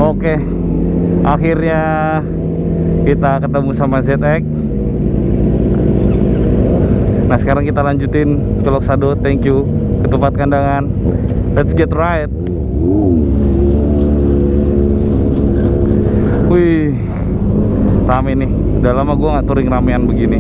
Oke, akhirnya kita ketemu sama ZX. Nah sekarang kita lanjutin ke Loksado. Thank you ke tempat kandangan. Let's get right. Wih, rame nih. Udah lama gue gak touring ramean begini.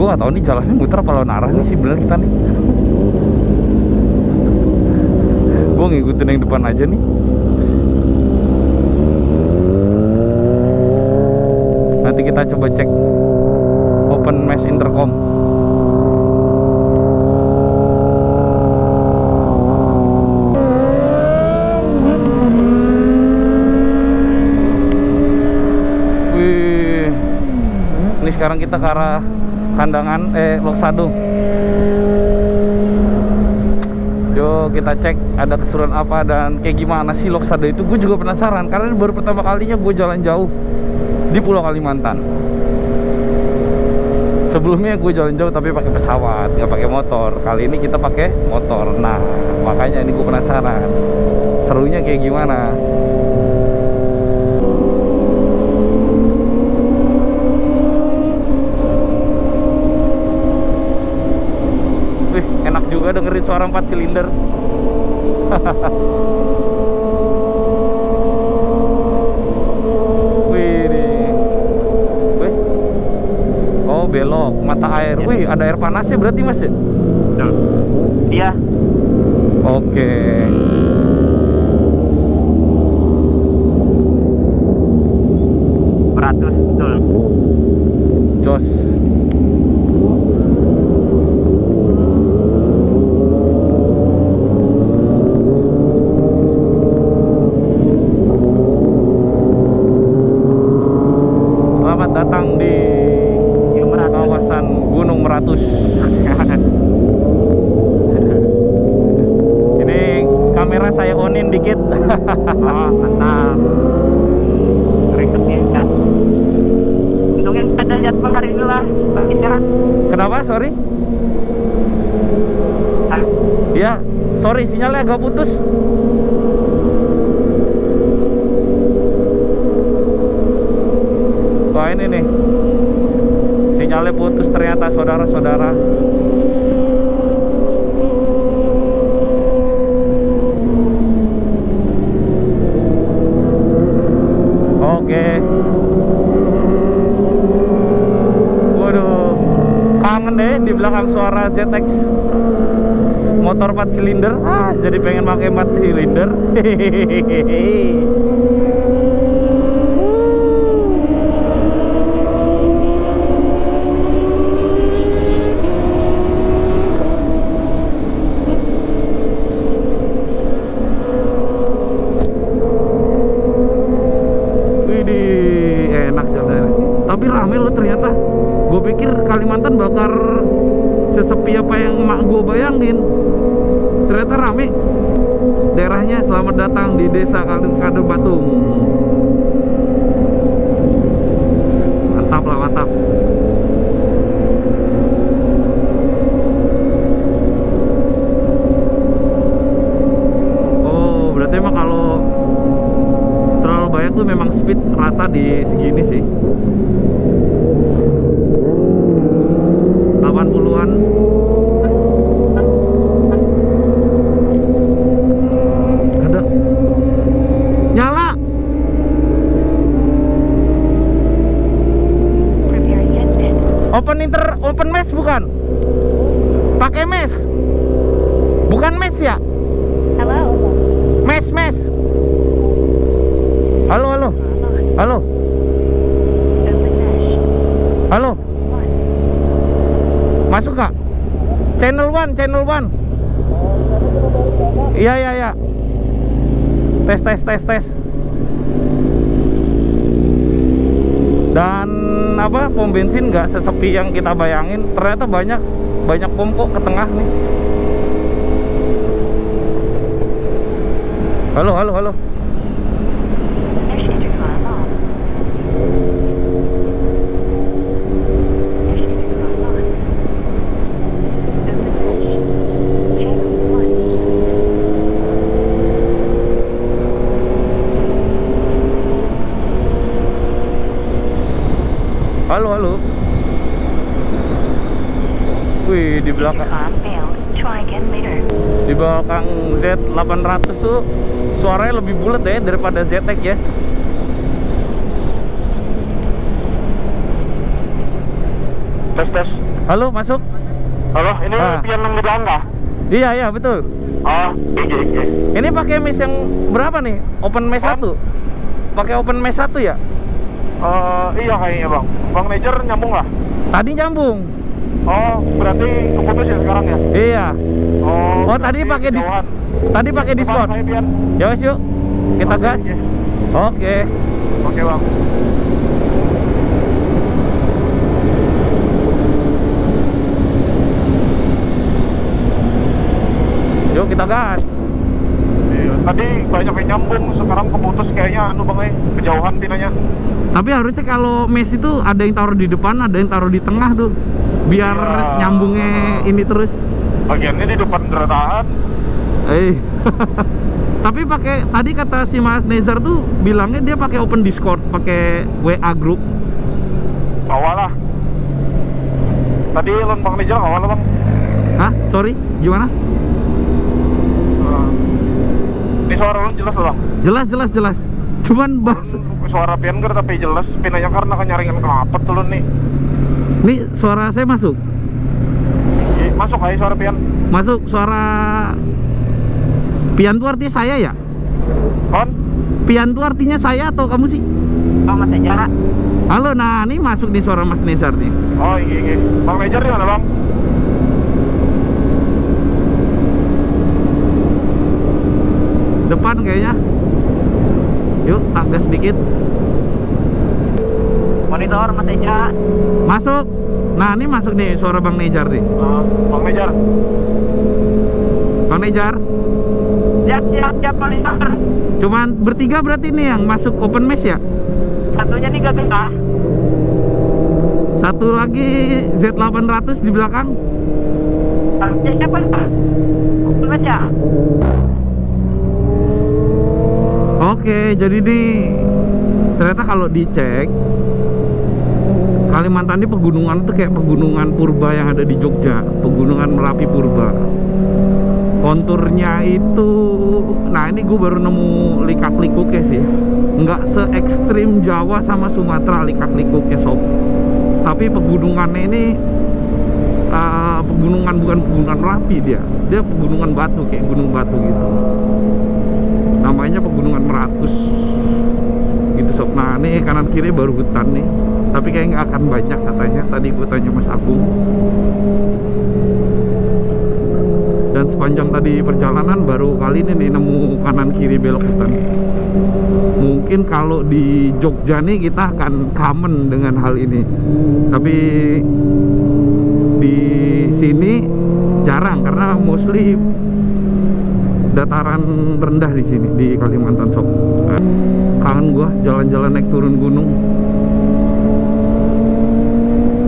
Gue gak tahu nih jalannya muter apa lawan arah nih sih bener kita nih. Gue ngikutin yang depan aja nih. Nanti kita coba cek open mesh intercom. Wih, ini sekarang kita ke arah kandangan Loksado. Yuk kita cek ada keseruan apa dan kayak gimana sih Loksado itu. Gue juga penasaran karena ini baru pertama kalinya gue jalan jauh di Pulau Kalimantan. Sebelumnya gue jalan jauh tapi pakai pesawat, nggak pakai motor. Kali ini kita pakai motor. Nah makanya ini gue penasaran serunya kayak gimana. Wih, enak juga dengerin suara 4 silinder. Belok mata air. Wih, ada air panasnya berarti Mas ya? Iya. Oke. Beratus betul. Jos. Selamat datang di kawasan Gunung Meratus. Ini kamera saya onin dikit. Oh mantap. Berikutnya kan. Untuk yang pada lihat Bang hari ini lah makin cerah. Kenapa? Sorry. Ya, sorry sinyalnya agak putus. Wah ini nih, sinyalnya putus ternyata saudara-saudara. Oke. Waduh, kangen deh di belakang suara ZX motor 4 silinder. Jadi pengen pakai 4 silinder. Hehehe. Tapi rame loh ternyata. Gue pikir Kalimantan bakar sesepi apa yang emak gue bayangin. Ternyata rame. Daerahnya selamat datang di Desa Kade Batung. Mantap lah, mantap. Oh, berarti emang kalau terlalu banyak tuh memang speed rata di segini sih. 80-an. Ada. Nyala. Open mesh bukan? Pakai mesh. Bukan mesh ya? Halo. Mesh. Halo. Halo. Halo. Masuk gak? Channel 1. Iya. Tes. Dan apa, pom bensin nggak sesepi yang kita bayangin. Ternyata banyak pom kok ke tengah nih. Halo. di belakang. Di belakang Z800 tuh suaranya lebih bulat ya daripada ZX ya. Tes. Halo, masuk. Halo, ini pian yang di belakang kah? Iya, betul. Oh, iya. Ini pakai mesh yang berapa nih? Open mesh 1. Pakai open mesh 1 ya? Iya kayaknya bang. Bang Major nyambung nggak? Tadi nyambung. Oh, berarti keputus ya sekarang ya? Iya. Oh, tadi pakai diskon. Ya wes yuk. Kita gas. Oke. Oke bang. Yuk kita gas. Iya, tadi banyak yang nyambung, sekarang keputus kayaknya bang kejauhan pinanya. Tapi harusnya kalau mesh itu ada yang taruh di depan, ada yang taruh di tengah tuh. Biar nyambungnya ini terus. Bagiannya di depan deraan. Tapi pakai tadi kata si Mas Nezar tuh bilangnya dia pakai open Discord, pakai WA group. Awal lah. Tadi lon Bang Nejal awal lah bang. Hah? Sorry, gimana? Ini suara lon jelas loh bang. Jelas. Cuman bahas suara pian tapi jelas pinanya karena kenyaringan kenapa tuh lon nih. Nih suara saya masuk. Masuk aja suara pian. Masuk suara pian tuh artinya saya ya? On? Pian tuh artinya saya atau kamu sih? Oh Mas Nejal. Halo, nah ini masuk di suara Mas Nezar nih. Oh iya. Bang Nejal di mana bang? Depan kayaknya. Yuk tak gas sedikit. Monitor Mas Nejal. Masuk. Nah ini masuk nih suara Bang Nejar nih. Bang Nejar. Bang Nejar. Siap monitor. Cuman bertiga berarti nih yang masuk open mesh ya? Satunya nih gak bisa. Satu lagi Z800 di belakang. Siapa? Open mesh ya? Oke, jadi nih ternyata kalau dicek Kalimantan ini pegunungan tuh kayak pegunungan purba yang ada di Jogja, pegunungan Merapi purba. Konturnya itu, nah ini gue baru nemu likak-likuknya sih. Nggak se-ekstrim Jawa sama Sumatera likak-likuknya sob. Tapi pegunungannya ini pegunungan bukan pegunungan Merapi dia pegunungan batu kayak gunung batu gitu. Namanya pegunungan Meratus gitu sob. Nah ini kanan kiri baru hutan nih, tapi kayak nggak akan banyak katanya. Tadi gue tanya Mas Agung. Dan sepanjang tadi perjalanan baru kali ini nih nemu kanan kiri belok hutan. Mungkin kalau di Jogja nih kita akan common dengan hal ini, tapi di sini jarang karena mostly dataran rendah di sini di Kalimantan sob. Kangen gua jalan-jalan naik turun gunung.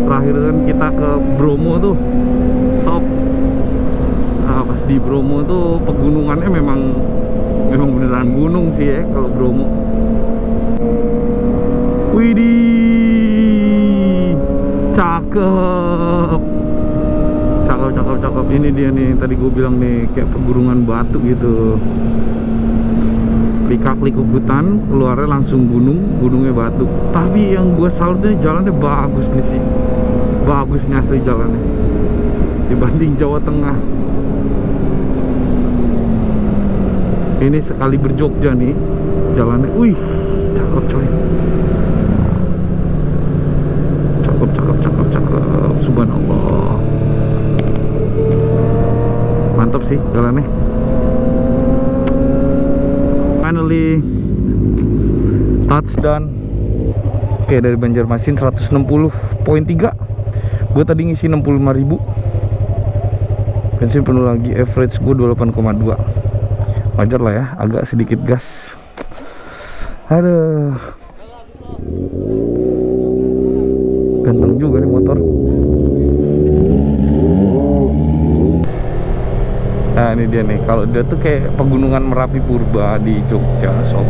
Terakhir kan kita ke Bromo tuh sob. Nah, pas di Bromo tuh pegunungannya memang beneran gunung sih ya kalau Bromo. Widih, cakep. Ini dia nih tadi gue bilang nih kayak pegunungan batu gitu. Likak-likuk hutan, keluarnya langsung gunungnya batu. Tapi yang gue salutnya jalannya bagus nih sih. Bagus nih asli jalannya dibanding Jawa Tengah. Ini sekali berjogja nih jalannya. Wih, cakep coy. Cakep. Subhanallah. Mantap sih jalannya. Finally touchdown. Oke, dari Banjarmasin 160.3. Gue tadi ngisi 65.000. Bensin penuh lagi, average gue 28,2. Wajar lah ya, agak sedikit gas. Aduh, ganteng juga nih motor. Nah ini dia nih, kalau dia tuh kayak pegunungan Merapi purba di Jogja sob.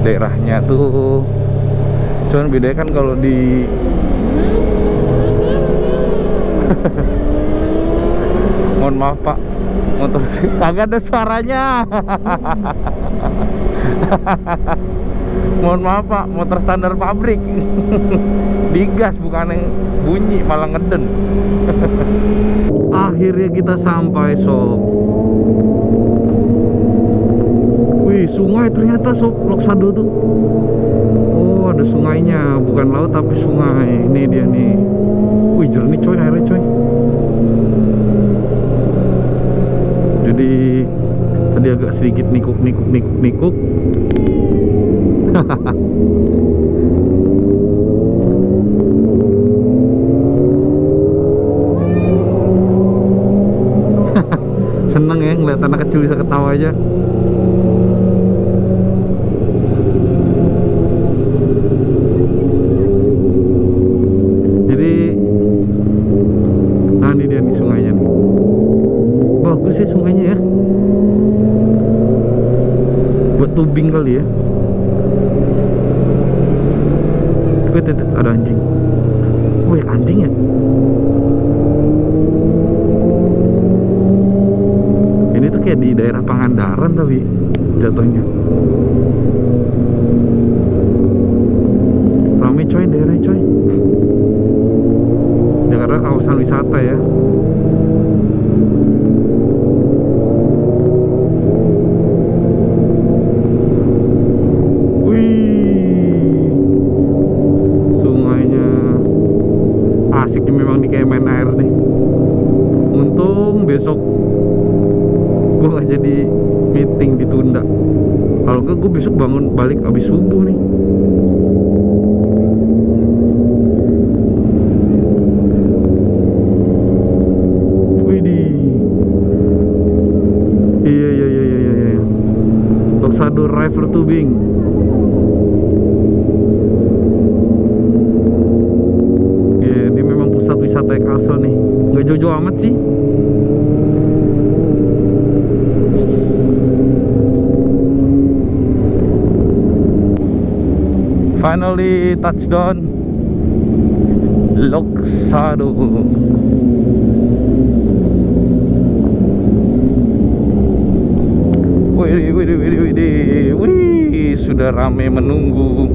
Daerahnya tuh cuman bedanya kan kalau di Mohon maaf Pak, motor kagak ada suaranya. Mohon maaf Pak, motor standar pabrik. Digas bukan yang bunyi, malah ngeden. Akhirnya kita sampai sob. Wih, sungai ternyata sob, Loksado tuh. Oh, ada sungainya, bukan laut tapi sungai. Ini dia nih. Wih, jernih coy airnya coy. Jadi tadi agak sedikit nikuk. Seneng ya ngeliat anak kecil bisa ketawa aja. Jadi nah ini dia nih sungainya nih. Bagus sih sungainya ya, buat tubing kali ya. Wait, ada anjing. Wih, anjing ya. Ini tuh kayak di daerah Pangandaran tapi jatuhnya. Rame coy daerahnya coy. Jakarta kawasan wisata ya. Asik memang nih kayak main air nih. Untung besok gue gak jadi meeting, ditunda. Kalau enggak gue besok bangun balik abis subuh nih. Widih. Iya. Loksado River Tubing. Wisata Kasel nih, nggak jauh-jauh amat sih. Finally touchdown Loksado. Wih, sudah ramai menunggu.